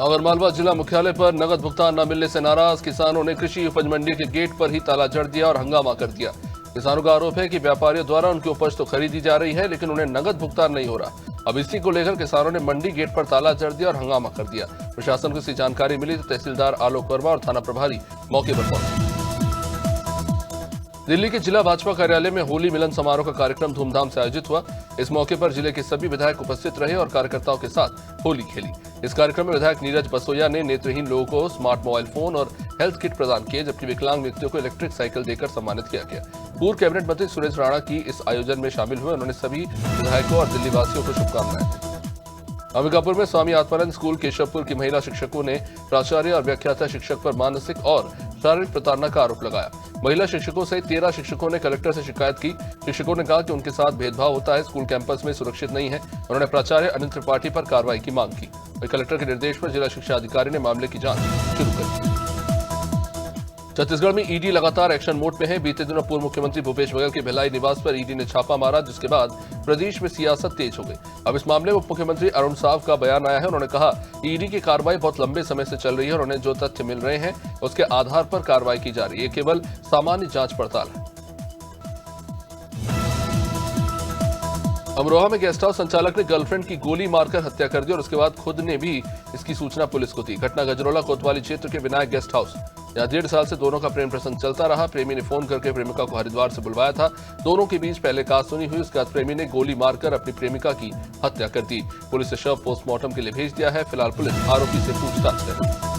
आगरमालवा जिला मुख्यालय पर नगद भुगतान न मिलने से नाराज किसानों ने कृषि उपज मंडी के गेट पर ही ताला जड़ दिया और हंगामा कर दिया। किसानों का आरोप है कि व्यापारियों द्वारा उनकी उपज तो खरीदी जा रही है, लेकिन उन्हें नगद भुगतान नहीं हो रहा। अब इसी को लेकर किसानों ने मंडी गेट पर ताला जड़ दिया और हंगामा कर दिया। प्रशासन को इसकी जानकारी मिली तो तहसीलदार आलोक वर्मा और थाना प्रभारी मौके पर पहुंचे। दिल्ली के जिला भाजपा कार्यालय में होली मिलन समारोह का कार्यक्रम धूमधाम से आयोजित हुआ। इस मौके पर जिले के सभी विधायक उपस्थित रहे और कार्यकर्ताओं के साथ होली खेली। इस कार्यक्रम में विधायक नीरज बसोया ने नेत्रहीन लोगों को स्मार्ट मोबाइल फोन और हेल्थ किट प्रदान किए, जबकि विकलांग व्यक्तियों को इलेक्ट्रिक साइकिल देकर सम्मानित किया गया। पूर्व कैबिनेट मंत्री सुरेश राणा की इस आयोजन में शामिल हुए। उन्होंने सभी विधायकों और दिल्ली वासियों को शुभकामनाएं दी। अंबिकापुर में स्वामी आत्मानंद स्कूल केशवपुर की महिला शिक्षकों ने प्राचार्य और व्याख्याता शिक्षक पर मानसिक और शारीरिक प्रताड़ना का आरोप लगाया। महिला शिक्षकों सहित 13 शिक्षकों ने कलेक्टर से शिकायत की। शिक्षकों ने कहा कि उनके साथ भेदभाव होता है, स्कूल कैंपस में सुरक्षित नहीं है। उन्होंने प्राचार्य अनिल त्रिपाठी पर कार्रवाई की मांग की। कलेक्टर के निर्देश पर जिला शिक्षा अधिकारी ने मामले की जांच शुरू कर दी। छत्तीसगढ़ में ईडी लगातार एक्शन मोड में है। बीते दिनों पूर्व मुख्यमंत्री भूपेश बघेल के भिलाई निवास पर ईडी ने छापा मारा, जिसके बाद प्रदेश में सियासत तेज हो गई। अब इस मामले में उप मुख्यमंत्री अरुण साव का बयान आया है। उन्होंने कहा ईडी की कार्रवाई बहुत लंबे समय से चल रही है और उन्हें जो तथ्य मिल रहे हैं उसके आधार पर कार्रवाई की जा रही है। केवल सामान्य जांच पड़ताल है। अमरोहा में गेस्ट हाउस संचालक ने गर्लफ्रेंड की गोली मारकर हत्या कर दी और उसके बाद खुद ने भी इसकी सूचना पुलिस को दी। घटना गजरोला कोतवाली क्षेत्र के विनायक गेस्ट हाउस। यहाँ 1.5 साल से दोनों का प्रेम प्रसंग चलता रहा। प्रेमी ने फोन करके प्रेमिका को हरिद्वार से बुलवाया था। दोनों के बीच पहले कहासुनी हुई। उसके बाद प्रेमी ने गोली मारकर अपनी प्रेमिका की हत्या कर दी। पुलिस ने शव पोस्टमार्टम के लिए भेज दिया है। फिलहाल पुलिस आरोपी से पूछताछ कर रही है।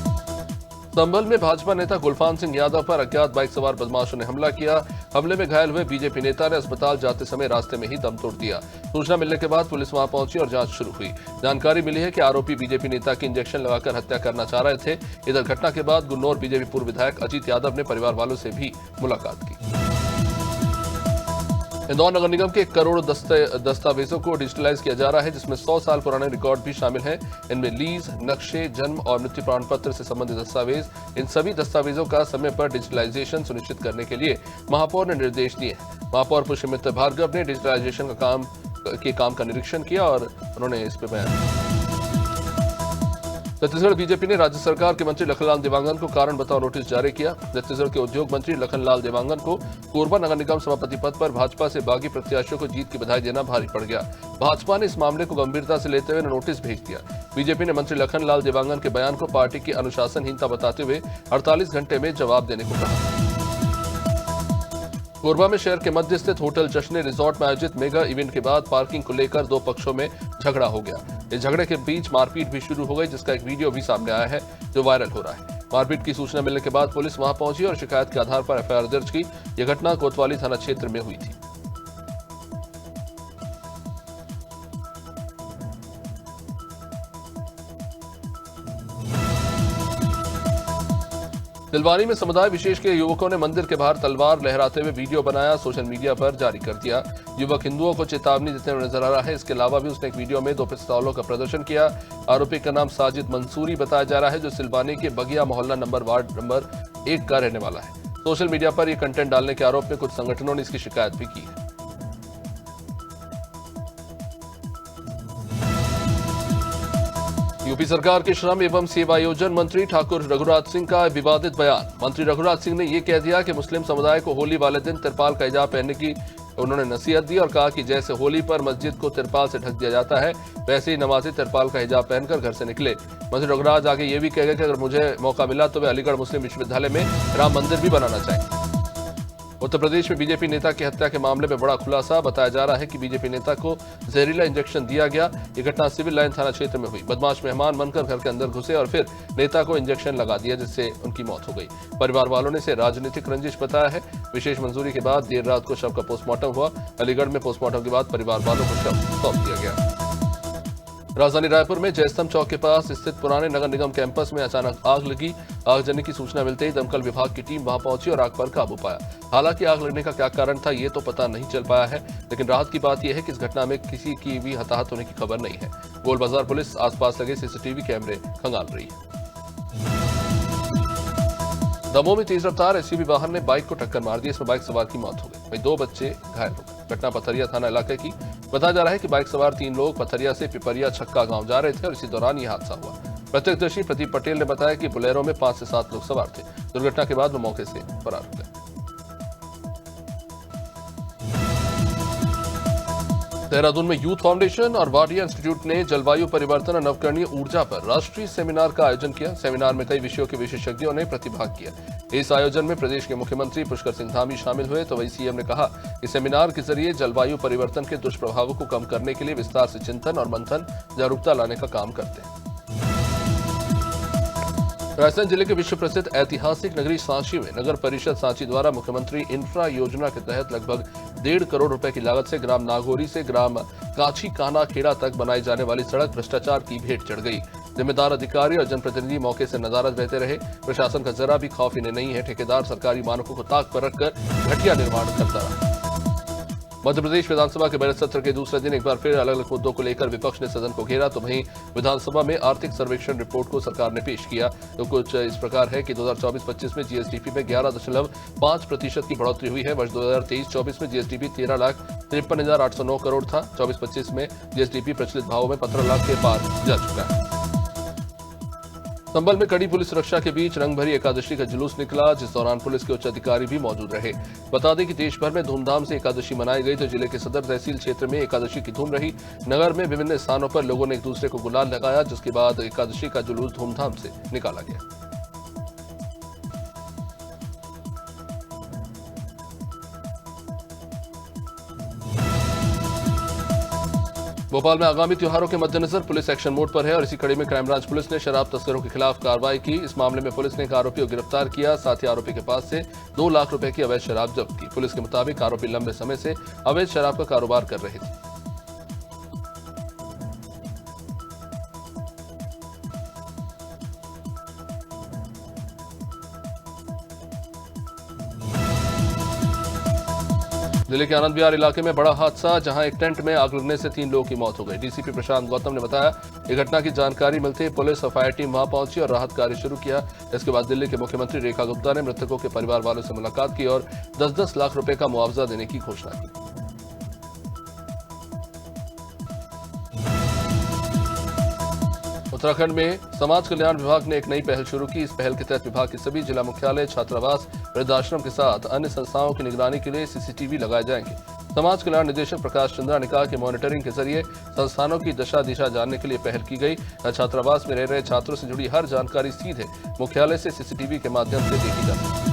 संभल में भाजपा नेता गुलफान सिंह यादव पर अज्ञात बाइक सवार बदमाशों ने हमला किया। हमले में घायल हुए बीजेपी नेता ने अस्पताल जाते समय रास्ते में ही दम तोड़ दिया। सूचना मिलने के बाद पुलिस वहां पहुंची और जांच शुरू हुई। जानकारी मिली है कि आरोपी बीजेपी नेता की इंजेक्शन लगाकर हत्या करना चाह रहे थे। इधर घटना के बाद गुन्नौर बीजेपी पूर्व विधायक अजीत यादव ने परिवार वालों से भी मुलाकात की। इंदौर नगर निगम के 1 करोड़ दस्तावेजों को डिजिटलाइज किया जा रहा है, जिसमें 100 साल पुराने रिकॉर्ड भी शामिल हैं। इनमें लीज, नक्शे, जन्म और मृत्यु प्रमाण पत्र से संबंधित दस्तावेज। इन सभी दस्तावेजों का समय पर डिजिटलाइजेशन सुनिश्चित करने के लिए महापौर ने निर्देश दिए हैं। महापौर पुष्यमित्र भार्गव ने डिजिटलाइजेशन काम का निरीक्षण किया और उन्होंने इस पर बयान दिया। छत्तीसगढ़ बीजेपी ने राज्य सरकार के मंत्री लखनलाल देवांगन को कारण बताओ नोटिस जारी किया। छत्तीसगढ़ के उद्योग मंत्री लखनलाल देवांगन को कोरबा नगर निगम सभापति पद पर भाजपा से बागी प्रत्याशियों को जीत की बधाई देना भारी पड़ गया। भाजपा ने इस मामले को गंभीरता से लेते हुए नोटिस भेज दिया। बीजेपी ने मंत्री लखनलाल देवांगन के बयान को पार्टी की अनुशासनहीनता बताते हुए 48 घंटे में जवाब देने को कहा। कोरबा में शहर के मध्य स्थित होटल जश्न रिजॉर्ट में आयोजित मेगा इवेंट के बाद पार्किंग को लेकर 2 पक्षों में झगड़ा हो गया। इस झगड़े के बीच मारपीट भी शुरू हो गई, जिसका एक वीडियो भी सामने आया है जो वायरल हो रहा है। मारपीट की सूचना मिलने के बाद पुलिस वहां पहुंची और शिकायत के आधार पर एफआईआर दर्ज की। यह घटना कोतवाली थाना क्षेत्र में हुई थी। तिलवानी में समुदाय विशेष के युवकों ने मंदिर के बाहर तलवार लहराते हुए वीडियो बनाया, सोशल मीडिया पर जारी कर दिया। युवक हिंदुओं को चेतावनी देते हुए नजर आ रहा है। इसके अलावा भी उसने एक वीडियो में 2 पिस्तौलों का प्रदर्शन किया। आरोपी का नाम साजिद मंसूरी बताया जा रहा है, जो सिलवानी के बगिया मोहल्ला वार्ड नंबर 1 का रहने वाला है। सोशल मीडिया पर यह कंटेंट डालने के आरोप में कुछ संगठनों ने इसकी शिकायत भी की है। यूपी सरकार के श्रम एवं सेवायोजन मंत्री ठाकुर रघुराज सिंह का विवादित बयान। मंत्री रघुराज सिंह ने यह कह दिया कि मुस्लिम समुदाय को होली वाले दिन तिरपाल का हिजाब पहनने की उन्होंने नसीहत दी और कहा कि जैसे होली पर मस्जिद को तिरपाल से ढक दिया जाता है, वैसे ही नमाजी तिरपाल का हिजाब पहनकर घर से निकले। मंत्री रघुराज आगे ये भी कह गए कि अगर मुझे मौका मिला तो वे अलीगढ़ मुस्लिम विश्वविद्यालय में राम मंदिर भी बनाना चाहेंगे। उत्तर प्रदेश में बीजेपी नेता की हत्या के मामले में बड़ा खुलासा। बताया जा रहा है कि बीजेपी नेता को जहरीला इंजेक्शन दिया गया। ये घटना सिविल लाइन थाना क्षेत्र में हुई। बदमाश मेहमान बनकर घर के अंदर घुसे और फिर नेता को इंजेक्शन लगा दिया, जिससे उनकी मौत हो गई। परिवार वालों ने इसे राजनीतिक रंजिश बताया है। विशेष मंजूरी के बाद देर रात को शव का पोस्टमार्टम हुआ। अलीगढ़ में पोस्टमार्टम के बाद परिवार वालों को शव सौंप दिया गया। राजधानी रायपुर में जयस्तंभ चौक के पास स्थित पुराने नगर निगम कैंपस में अचानक आग लगी। आगजनी की सूचना मिलते ही दमकल विभाग की टीम वहां पहुंची और आग पर काबू पाया। हालांकि आग लगने का क्या कारण था ये तो पता नहीं चल पाया है, लेकिन राहत की बात यह है कि इस घटना में किसी की भी हताहत होने की खबर नहीं है। गोल बाजार पुलिस आसपास लगे सीसीटीवी कैमरे खंगाल रही है। दमोह में तेज रफ्तार एसयूवी वाहन ने बाइक को टक्कर मार दी। इसमें बाइक सवार की मौत हो गई, वहीं 2 बच्चे घायल हो गए। घटना पथरिया थाना इलाके की बताया जा रहा है कि बाइक सवार 3 लोग पथरिया से पिपरिया छक्का गांव जा रहे थे और इसी दौरान यह हादसा हुआ। प्रत्यक्षदर्शी प्रदीप पटेल ने बताया कि बोलेरो में 5 से 7 लोग सवार थे। दुर्घटना के बाद वो मौके से फरार हो गए। देहरादून में यूथ फाउंडेशन और वाडिया इंस्टीट्यूट ने जलवायु परिवर्तन और नवकरणीय ऊर्जा पर राष्ट्रीय सेमिनार का आयोजन किया। सेमिनार में कई विषयों के विशेषज्ञों ने प्रतिभाग किया। इस आयोजन में प्रदेश के मुख्यमंत्री पुष्कर सिंह धामी शामिल हुए, तो वहीं सीएम ने कहा कि सेमिनार के जरिए जलवायु परिवर्तन के दुष्प्रभावों को कम करने के लिए विस्तार से चिंतन और मंथन, जागरूकता लाने का काम करते हैं। राजस्थान जिले के विश्व प्रसिद्ध ऐतिहासिक नगरी सांची में नगर परिषद सांची द्वारा मुख्यमंत्री इंफ्रा योजना के तहत लगभग 1.5 करोड़ रुपए की लागत से ग्राम नागौरी से ग्राम काछी काना खेड़ा तक बनाई जाने वाली सड़क भ्रष्टाचार की भेंट चढ़ गई। जिम्मेदार अधिकारी और जनप्रतिनिधि मौके से नजारत बहते रहे। प्रशासन का जरा भी खौफ इन्हें नहीं है। ठेकेदार सरकारी मानकों को ताक पर रखकर घटिया निर्माण करता रहा। मध्य प्रदेश विधानसभा के बजट सत्र के दूसरे दिन एक बार फिर अलग अलग मुद्दों को लेकर विपक्ष ने सदन को घेरा, तो वहीं विधानसभा में आर्थिक सर्वेक्षण रिपोर्ट को सरकार ने पेश किया। तो कुछ इस प्रकार है कि 2024-25 में जीएसडीपी में 11.5% की बढ़ोतरी हुई है। वर्ष 2023-24 में जीएसडीपी 13,53,809 करोड़ था। 24-25 में जीएसडीपी प्रचलित भावों में 15 लाख के पार जा चुका है। संभल में कड़ी पुलिस सुरक्षा के बीच रंगभरी एकादशी का जुलूस निकला, जिस दौरान पुलिस के उच्च अधिकारी भी मौजूद रहे। बता दें कि देश भर में धूमधाम से एकादशी मनाई गई, तो जिले के सदर तहसील क्षेत्र में एकादशी की धूम रही। नगर में विभिन्न स्थानों पर लोगों ने एक दूसरे को गुलाल लगाया, जिसके बाद एकादशी का जुलूस धूमधाम से निकाला गया। भोपाल में आगामी त्योहारों के मद्देनजर पुलिस एक्शन मोड पर है और इसी कड़ी में क्राइम ब्रांच पुलिस ने शराब तस्करों के खिलाफ कार्रवाई की। इस मामले में पुलिस ने एक आरोपी को गिरफ्तार किया, साथ ही आरोपी के पास से 2 लाख रुपए की अवैध शराब जब्त की। पुलिस के मुताबिक आरोपी लंबे समय से अवैध शराब का कारोबार कर रहे थे। दिल्ली के आनंद विहार इलाके में बड़ा हादसा, जहां एक टेंट में आग लगने से 3 लोगों की मौत हो गई। डीसीपी प्रशांत गौतम ने बताया कि घटना की जानकारी मिलते ही पुलिस और फायर टीम वहां पहुंची और राहत कार्य शुरू किया। इसके बाद दिल्ली के मुख्यमंत्री रेखा गुप्ता ने मृतकों के परिवार वालों से मुलाकात की और 10-10 लाख रुपए का मुआवजा देने की घोषणा की। उत्तराखंड में समाज कल्याण विभाग ने एक नई पहल शुरू की। इस पहल के तहत विभाग के सभी जिला मुख्यालय, छात्रावास, वृद्धाश्रम के साथ अन्य संस्थाओं की निगरानी के लिए सीसीटीवी लगाए जाएंगे। समाज कल्याण निदेशक प्रकाश चंद्रा ने कहा कि मॉनिटरिंग के जरिए संस्थानों की दशा दिशा जानने के लिए पहल की गई। छात्रावास में रह रहे छात्रों से जुड़ी हर जानकारी सीधे मुख्यालय से सीसीटीवी के माध्यम से देखी जा सकती है।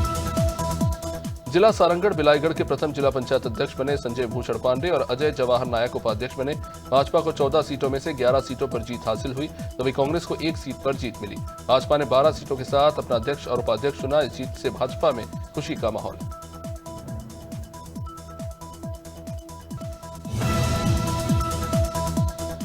जिला सारंगढ़ बिलाईगढ़ के प्रथम जिला पंचायत अध्यक्ष बने संजय भूषण पांडे और अजय जवाहर नायक उपाध्यक्ष बने। भाजपा को 14 सीटों में से 11 सीटों पर जीत हासिल हुई, तो वहीं कांग्रेस को 1 सीट पर जीत मिली। भाजपा ने 12 सीटों के साथ अपना अध्यक्ष और उपाध्यक्ष चुना। इस जीत से भाजपा में खुशी का माहौल है।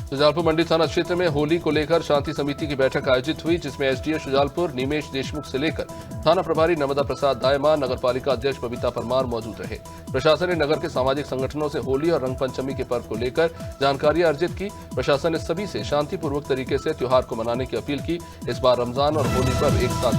शुजालपुर मंडी थाना क्षेत्र में होली को लेकर शांति समिति की बैठक आयोजित हुई, जिसमें एसडीओ शुजालपुर निमेश देशमुख से लेकर थाना प्रभारी नर्मदा प्रसाद दायमा, नगरपालिका अध्यक्ष बबीता परमार मौजूद रहे। प्रशासन ने नगर के सामाजिक संगठनों से होली और रंग पंचमी के पर्व को लेकर जानकारियां अर्जित की। प्रशासन ने सभी से शांतिपूर्वक तरीके से त्योहार को मनाने की अपील की। इस बार रमजान और होली पर्व एक साथ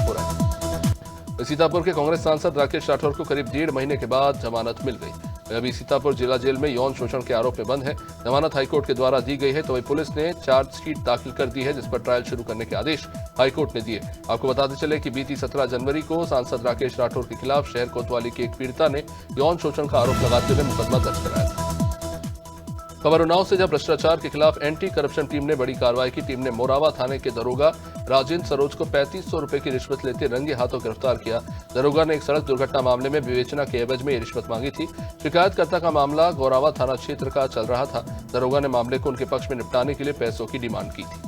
हो रहा है। सीतापुर के कांग्रेस सांसद राकेश राठौर को करीब 1.5 महीने के बाद जमानत मिल गई। अभी सीतापुर जिला जेल में यौन शोषण के आरोप में बंद है। जमानत हाईकोर्ट के द्वारा दी गई है, तो वही पुलिस ने चार्जशीट दाखिल कर दी है, जिस पर ट्रायल शुरू करने के आदेश हाईकोर्ट ने दिए। आपको बताते चले कि बीती 17 जनवरी को सांसद राकेश राठौर के खिलाफ शहर कोतवाली के एक पीड़िता ने यौन शोषण का आरोप लगाते हुए मुकदमा दर्ज कराया था। खबर उन्नाव से, जब भ्रष्टाचार के खिलाफ एंटी करप्शन टीम ने बड़ी कार्रवाई की। टीम ने मोरावा थाने के दरोगा राजेंद्र सरोज को 3500 रुपए की रिश्वत लेते रंगे हाथों गिरफ्तार किया। दरोगा ने एक सड़क दुर्घटना मामले में विवेचना के एवज में ये रिश्वत मांगी थी। शिकायतकर्ता का मामला गौरावा थाना क्षेत्र का चल रहा था। दरोगा ने मामले को उनके पक्ष में निपटाने के लिए पैसों की डिमांड की थी।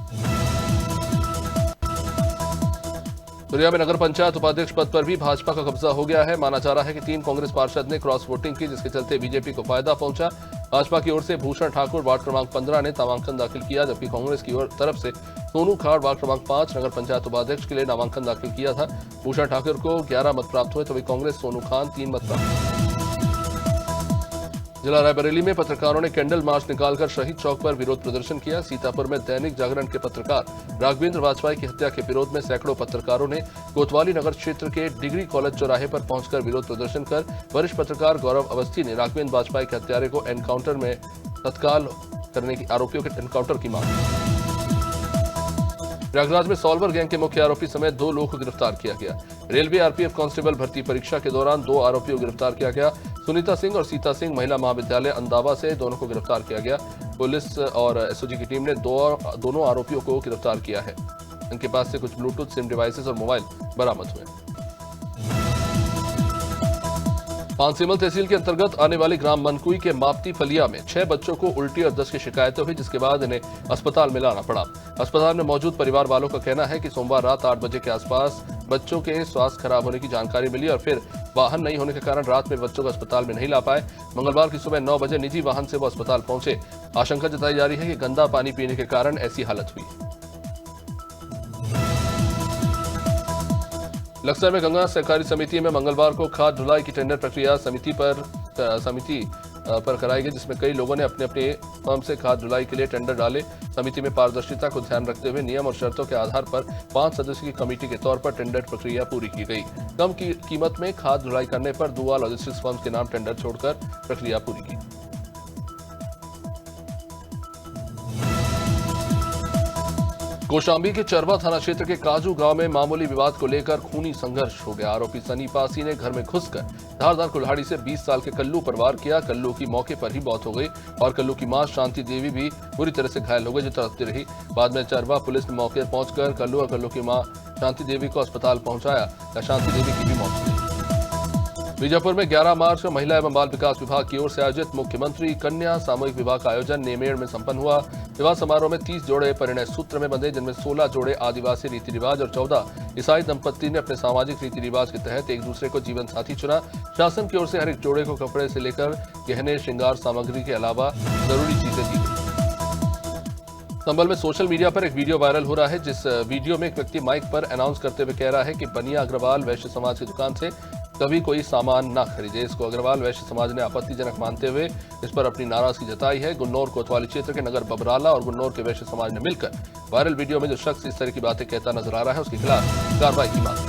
दुरिया में नगर पंचायत उपाध्यक्ष पद पर भी भाजपा का कब्जा हो गया है। माना जा रहा है कि 3 कांग्रेस पार्षद ने क्रॉस वोटिंग की, जिसके चलते बीजेपी को फायदा पहुंचा। भाजपा की ओर से भूषण ठाकुर वार्ड क्रमांक 15 ने नामांकन दाखिल किया, जबकि कांग्रेस की तरफ से सोनू खाड़ वार्ड क्रमांक 5 नगर पंचायत उपाध्यक्ष के लिए नामांकन दाखिल किया था। भूषण ठाकुर को 11 मत प्राप्त हुए, तो वही कांग्रेस सोनू खान 3 मत प्राप्त। जिला रायबरेली में पत्रकारों ने कैंडल मार्च निकालकर शहीद चौक पर विरोध प्रदर्शन किया। सीतापुर में दैनिक जागरण के पत्रकार राघवेंद्र वाजपेयी की हत्या के विरोध में सैकड़ों पत्रकारों ने कोतवाली नगर क्षेत्र के डिग्री कॉलेज चौराहे पर पहुंचकर विरोध प्रदर्शन कर वरिष्ठ पत्रकार गौरव अवस्थी ने राघवेंद्र वाजपेयी के हत्यारे को एनकाउंटर में तत्काल करने की आरोपियों के एनकाउंटर की मांग की। प्रयागराज में सॉल्वर गैंग के मुख्य आरोपी समेत 2 लोगों को गिरफ्तार किया गया। रेलवे आरपीएफ कांस्टेबल भर्ती परीक्षा के दौरान 2 आरोपियों को गिरफ्तार किया गया। सुनीता सिंह और सीता सिंह महिला महाविद्यालय अंदावा से दोनों को गिरफ्तार किया गया। पुलिस और एसओजी की टीम ने दोनों आरोपियों को गिरफ्तार किया है। इनके पास से कुछ ब्लूटूथ सिम डिवाइसेस और मोबाइल बरामद हुए। पांचसीमल तहसील के अंतर्गत आने वाली ग्राम मनकुई के मापती फलिया में 6 बच्चों को उल्टी और दस्त की शिकायतें हुई, जिसके बाद इन्हें अस्पताल में लाना पड़ा। अस्पताल में मौजूद परिवार वालों का कहना है कि सोमवार रात 8 बजे के आसपास बच्चों के स्वास्थ्य खराब होने की जानकारी मिली और फिर वाहन नहीं होने के कारण रात में बच्चों को अस्पताल में नहीं ला पाए। मंगलवार की सुबह 9 बजे निजी वाहन से वो अस्पताल पहुंचे। आशंका जताई जा रही है कि गंदा पानी पीने के कारण ऐसी हालत हुई। लक्सर में गंगा सहकारी समिति में मंगलवार को खाद ढुलाई की टेंडर प्रक्रिया समिति पर कराई गई, जिसमें कई लोगों ने अपने अपने फर्म से खाद ढुलाई के लिए टेंडर डाले। समिति में पारदर्शिता को ध्यान रखते हुए नियम और शर्तों के आधार पर 5 सदस्यों की कमेटी के तौर पर टेंडर प्रक्रिया पूरी की गई। कम कीमत में खाद ढुलाई करने पर दुआ लॉजिस्टिक्स फर्म के नाम टेंडर छोड़कर प्रक्रिया पूरी की। कौशाम्बी के चरवा थाना क्षेत्र के काजू गांव में मामूली विवाद को लेकर खूनी संघर्ष हो गया। आरोपी सनी पासी ने घर में घुसकर धारदार कुल्हाड़ी से 20 साल के कल्लू पर वार किया। कल्लू की मौके पर ही मौत हो गई और कल्लू की मां शांति देवी भी बुरी तरह से घायल हो गई, जो तड़पती रही। बाद में चरवा पुलिस ने मौके पर पहुंचकर कल्लू और कल्लू की मां शांति देवी को अस्पताल पहुंचाया। शांति देवी की भी मौत हो गई। बीजापुर में 11 मार्च को महिला एवं बाल विकास विभाग की ओर से आयोजित मुख्यमंत्री कन्या सामूहिक विवाह का आयोजन नेमेड़ में संपन्न हुआ। विवाह समारोह में 30 जोड़े परिणय सूत्र में बंधे, जिनमें 16 जोड़े आदिवासी रीति रिवाज और 14 ईसाई दंपत्ति ने अपने सामाजिक रीति रिवाज के तहत एक दूसरे को जीवन साथी चुना। शासन की ओर से हर एक जोड़े को कपड़े से लेकर गहने श्रृंगार सामग्री के अलावा जरूरी चीजें दी गई। संभल में सोशल मीडिया पर एक वीडियो वायरल हो रहा है, जिस वीडियो में एक व्यक्ति माइक पर अनाउंस करते हुए कह रहा है कि बनिया अग्रवाल वैश्य समाज की दुकान से कभी कोई सामान ना खरीदे। इसको अग्रवाल वैश्य समाज ने आपत्तिजनक मानते हुए इस पर अपनी नाराजगी जताई है। गुन्नौर कोतवाली क्षेत्र के नगर बबराला और गुन्नौर के वैश्य समाज ने मिलकर वायरल वीडियो में जो शख्स इस तरह की बातें कहता नजर आ रहा है, उसके खिलाफ कार्रवाई की मांग की।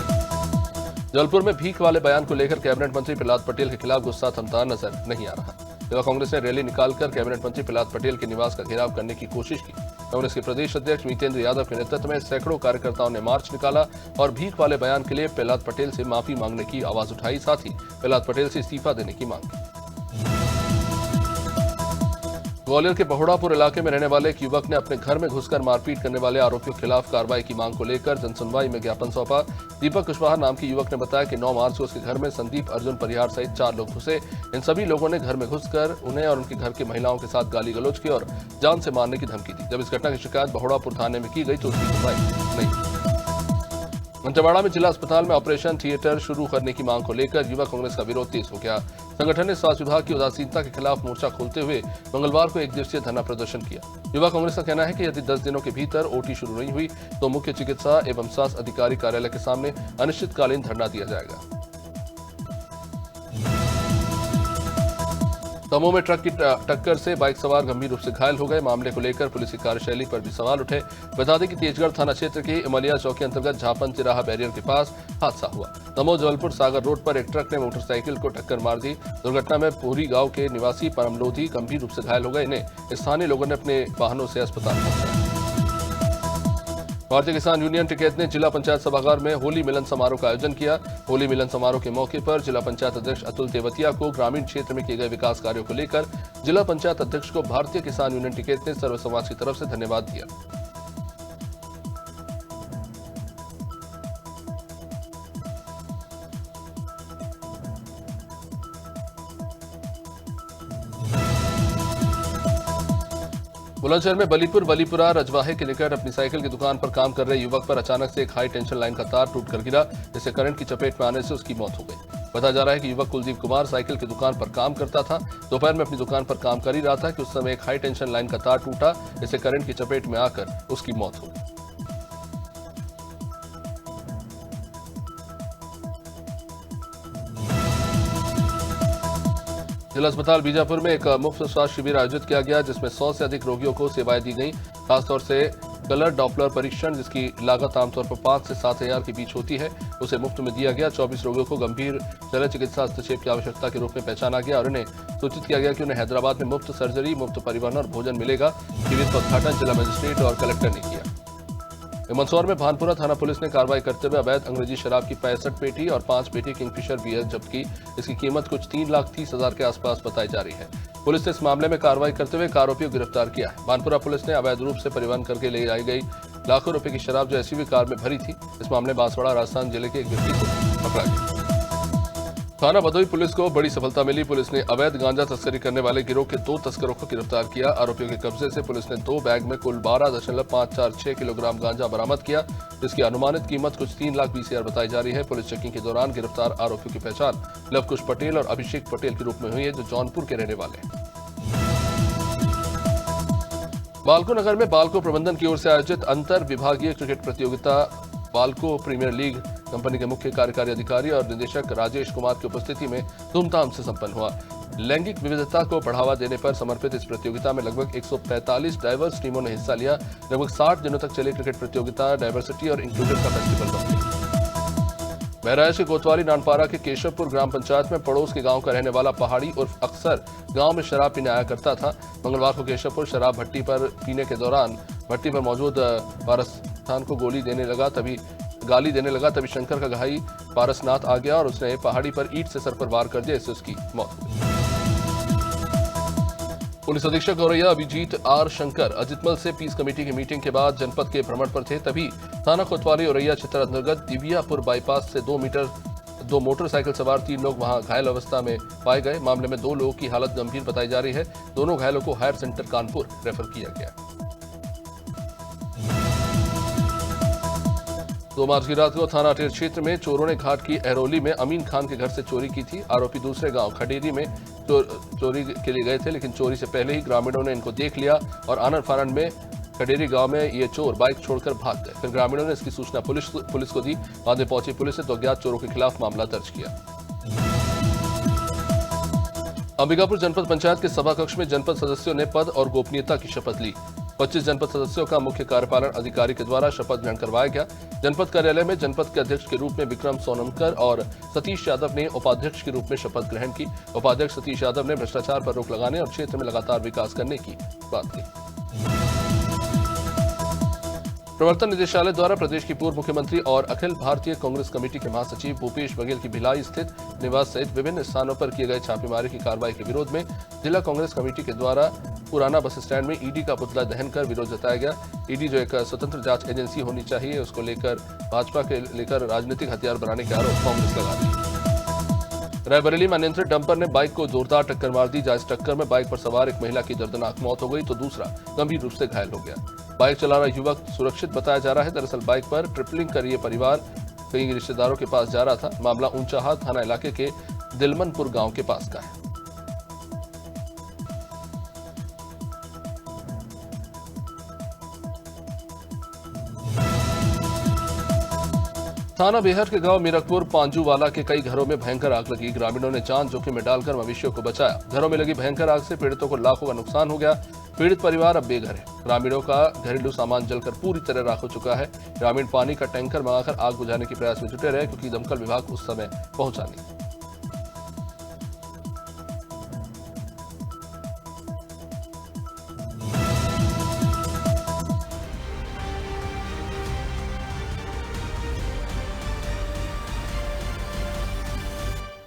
जबलपुर में भीख वाले बयान को लेकर कैबिनेट मंत्री प्रहलाद पटेल के खिलाफ गुस्सा थमता नजर नहीं आ रहा। युवा कांग्रेस ने रैली निकालकर कैबिनेट मंत्री प्रहलाद पटेल के निवास का घेराव करने की कोशिश की। कांग्रेस के प्रदेश अध्यक्ष मितेंद्र यादव के नेतृत्व में सैकड़ों कार्यकर्ताओं ने मार्च निकाला और भीख वाले बयान के लिए प्रहलाद पटेल से माफी मांगने की आवाज उठाई। साथ ही प्रहलाद पटेल से इस्तीफा देने की मांग की। ग्वालियर के बहोड़ापुर इलाके में रहने वाले एक युवक ने अपने घर में घुसकर मारपीट करने वाले आरोपियों के खिलाफ कार्रवाई की मांग को लेकर जनसुनवाई में ज्ञापन सौंपा। दीपक कुशवाहा नाम के युवक ने बताया कि 9 मार्च को उसके घर में संदीप अर्जुन परिहार सहित 4 लोग घुसे। इन सभी लोगों ने घर में घुसकर उन्हें और उनके घर की महिलाओं के साथ गाली गलौज की और जान से मारने की धमकी दी। जब इस घटना की शिकायत बहोड़ापुर थाने में की गई तो उसकी सुनवाई नहीं। दंतेवाड़ा में जिला अस्पताल में ऑपरेशन थिएटर शुरू करने की मांग को लेकर युवा कांग्रेस का विरोध तेज हो गया। संगठन ने स्वास्थ्य विभाग की उदासीनता के खिलाफ मोर्चा खोलते हुए मंगलवार को 1 दिवसीय धरना प्रदर्शन किया। युवा कांग्रेस का कहना है कि यदि 10 दिनों के भीतर ओटी शुरू नहीं हुई तो मुख्य चिकित्सा एवं स्वास्थ्य अधिकारी कार्यालय के सामने अनिश्चितकालीन धरना दिया जाएगा। दमोह में ट्रक की टक्कर से बाइक सवार गंभीर रूप से घायल हो गए। मामले को लेकर पुलिस की कार्यशैली पर भी सवाल उठे। बता दें कि तेजगढ़ थाना क्षेत्र के इमलिया चौकी अंतर्गत झापन तिराहा बैरियर के पास हादसा हुआ। दमोह जबलपुर सागर रोड पर एक ट्रक ने मोटरसाइकिल को टक्कर मार दी। दुर्घटना में पूरी गांव के निवासी परम लोधी गंभीर रूप से घायल हो गए। इन्हें स्थानीय लोगों ने अपने वाहनों से अस्पताल पहुंचाया। भारतीय किसान यूनियन टिकैत ने जिला पंचायत सभागार में होली मिलन समारोह का आयोजन किया। होली मिलन समारोह के मौके पर जिला पंचायत अध्यक्ष अतुल तेवतिया को ग्रामीण क्षेत्र में किए गए विकास कार्यों को लेकर जिला पंचायत अध्यक्ष को भारतीय किसान यूनियन टिकैत ने सर्व समाज की तरफ से धन्यवाद दिया। बुलंदशहर में बलीपुरा रजवाहे के निकट अपनी साइकिल की दुकान पर काम कर रहे युवक पर अचानक से एक हाई टेंशन लाइन का तार टूटकर गिरा, जिससे करंट की चपेट में आने से उसकी मौत हो गई। बताया जा रहा है कि युवक कुलदीप कुमार साइकिल की दुकान पर काम करता था। दोपहर में अपनी दुकान पर काम कर ही रहा था कि उस समय एक हाई टेंशन लाइन का तार टूटा, जिससे करंट की चपेट में आकर उसकी मौत हो गई। जिला अस्पताल बीजापुर में एक मुफ्त स्वास्थ्य शिविर आयोजित किया गया, जिसमें 100 से अधिक रोगियों को सेवाएं दी गईं। खासतौर से कलर डॉपलर परीक्षण, जिसकी लागत आमतौर पर 5 से 7 हजार के बीच होती है, उसे मुफ्त में दिया गया। 24 रोगियों को गंभीर शल्य चिकित्सा हस्तक्षेप की आवश्यकता के रूप में पहचाना गया और उन्हें सूचित किया गया कि उन्हें हैदराबाद में मुफ्त सर्जरी, मुफ्त परिवहन और भोजन मिलेगा। शिविर का उद्घाटन जिला मजिस्ट्रेट और कलेक्टर ने किया। मंदसौर में भानपुरा थाना पुलिस ने कार्रवाई करते हुए अवैध अंग्रेजी शराब की 65 पेटी और 5 पेटी किंगफिशर बियर जब्त की। इसकी कीमत कुछ 3,30,000 के आसपास बताई जा रही है। पुलिस ने इस मामले में कार्रवाई करते हुए एक आरोपी को गिरफ्तार किया है। भानपुरा पुलिस ने अवैध रूप से परिवहन करके ले आई गई लाखों रुपए की शराब जो एसयूवी कार में भरी थी। इस मामले में बांसवाड़ा राजस्थान जिले के एक व्यक्ति को पकड़ा गया। थाना भदोई पुलिस को बड़ी सफलता मिली। पुलिस ने अवैध गांजा तस्करी करने वाले गिरोह के 2 तस्करों को गिरफ्तार किया। आरोपियों के कब्जे से पुलिस ने 2 बैग में कुल 12.546 किलोग्राम गांजा बरामद किया, जिसकी अनुमानित कीमत कुछ 3,20,000 बताई जा रही है। पुलिस चेकिंग के दौरान गिरफ्तार आरोपियों की पहचान लवकुश पटेल और अभिषेक पटेल के रूप में हुई है, जो जौनपुर के रहने वाले हैं। बालको नगर में बालको प्रबंधन की ओर से आयोजित अंतर विभागीय क्रिकेट प्रतियोगिता बालको प्रीमियर लीग कंपनी के मुख्य कार्यकारी अधिकारी और निदेशक राजेश कुमार की उपस्थिति में धूमधाम से संपन्न हुआ। लैंगिक विविधता को बढ़ावा देने पर समर्पित इस प्रतियोगिता में लगभग 145 डाइवर्स टीमों ने हिस्सा लिया। लगभग 60 दिनों तक चली क्रिकेट प्रतियोगिता डाइवर्सिटी और इंक्लूजन का फेस्टिवल बन गई। बहराइच के कोतवाली नानपारा के केशवपुर ग्राम पंचायत में पड़ोस के गांव का रहने वाला पहाड़ी उर्फ अक्सर गांव में शराब पीने आया करता था। मंगलवार को केशवपुर शराब भट्टी पर पीने के दौरान भट्टी पर मौजूद पारसनाथ को गाली देने लगा तभी शंकर का भाई पारसनाथ आ गया और उसने पहाड़ी पर ईंट से सर पर वार कर दिया, इससे उसकी मौत हो गई। पुलिस अधीक्षक औरैया अभिजीत आर शंकर अजितमल से पीस कमेटी की मीटिंग के बाद जनपद के भ्रमण पर थे। तभी थाना कोतवाली औरैया क्षेत्र अंतर्गत दिव्यापुर बाईपास से 2 मोटरसाइकिल सवार 3 लोग वहां घायल अवस्था में पाए गए। मामले में 2 लोगों की हालत गंभीर बताई जा रही है। दोनों घायलों को हायर सेंटर कानपुर रेफर किया गया। 2 मार्च की रात को थाना अटेर क्षेत्र में चोरों ने घाट की एहरोली में अमीन खान के घर से चोरी की थी। आरोपी दूसरे गांव खडेरी में चोरी के लिए गए थे, लेकिन चोरी से पहले ही ग्रामीणों ने इनको देख लिया और आनंद फानंद में खडेरी गांव में ये चोर बाइक छोड़कर भाग गए। फिर ग्रामीणों ने इसकी सूचना पुलिस को दी। बाद में पहुंची पुलिस ने तो अज्ञात चोरों के खिलाफ मामला दर्ज किया। अंबिकापुर जनपद पंचायत के सभा कक्ष में जनपद सदस्यों ने पद और गोपनीयता की शपथ ली। 25 जनपद सदस्यों का मुख्य कार्यपालन अधिकारी के द्वारा शपथ ग्रहण करवाया गया। जनपद कार्यालय में जनपद के अध्यक्ष के रूप में विक्रम सोनमकर और सतीश यादव ने उपाध्यक्ष के रूप में शपथ ग्रहण की। उपाध्यक्ष सतीश यादव ने भ्रष्टाचार पर रोक लगाने और क्षेत्र में लगातार विकास करने की बात की। प्रवर्तन निदेशालय द्वारा प्रदेश की पूर्व मुख्यमंत्री और अखिल भारतीय कांग्रेस कमेटी के महासचिव भूपेश बघेल की भिलाई स्थित निवास सहित विभिन्न स्थानों पर किए गए छापेमारी की कार्रवाई के विरोध में जिला कांग्रेस कमेटी के द्वारा पुराना बस स्टैंड में ईडी का पुतला दहन कर विरोध जताया गया। ईडी जो एक स्वतंत्र जांच एजेंसी होनी चाहिए, उसको लेकर भाजपा के लेकर राजनीतिक हथियार बनाने के आरोप कांग्रेस लगा दिए। रायबरेली में अनियंत्रित डंपर ने बाइक को जोरदार टक्कर मार दी। जहां इस टक्कर में बाइक पर सवार एक महिला की दर्दनाक मौत हो गई तो दूसरा गंभीर रूप से घायल हो गया। बाइक चला रहा युवक सुरक्षित बताया जा रहा है। दरअसल बाइक पर ट्रिपलिंग कर ये परिवार कई रिश्तेदारों के पास जा रहा था। मामला ऊंचाहाट थाना इलाके के दिलमनपुर गांव के पास का है। थाना बेहर के गांव मीरकपुर पांजूवाला के कई घरों में भयंकर आग लगी। ग्रामीणों ने जान जोखिम में डालकर मवेशियों को बचाया। घरों में लगी भयंकर आग से पीड़ितों को लाखों का नुकसान हो गया। पीड़ित परिवार अब बेघर है। ग्रामीणों का घरेलू सामान जलकर पूरी तरह राख हो चुका है। ग्रामीण पानी का टैंकर मंगाकर आग बुझाने के प्रयास में जुटे रहे, क्योंकि दमकल विभाग उस समय पहुंचा नहीं।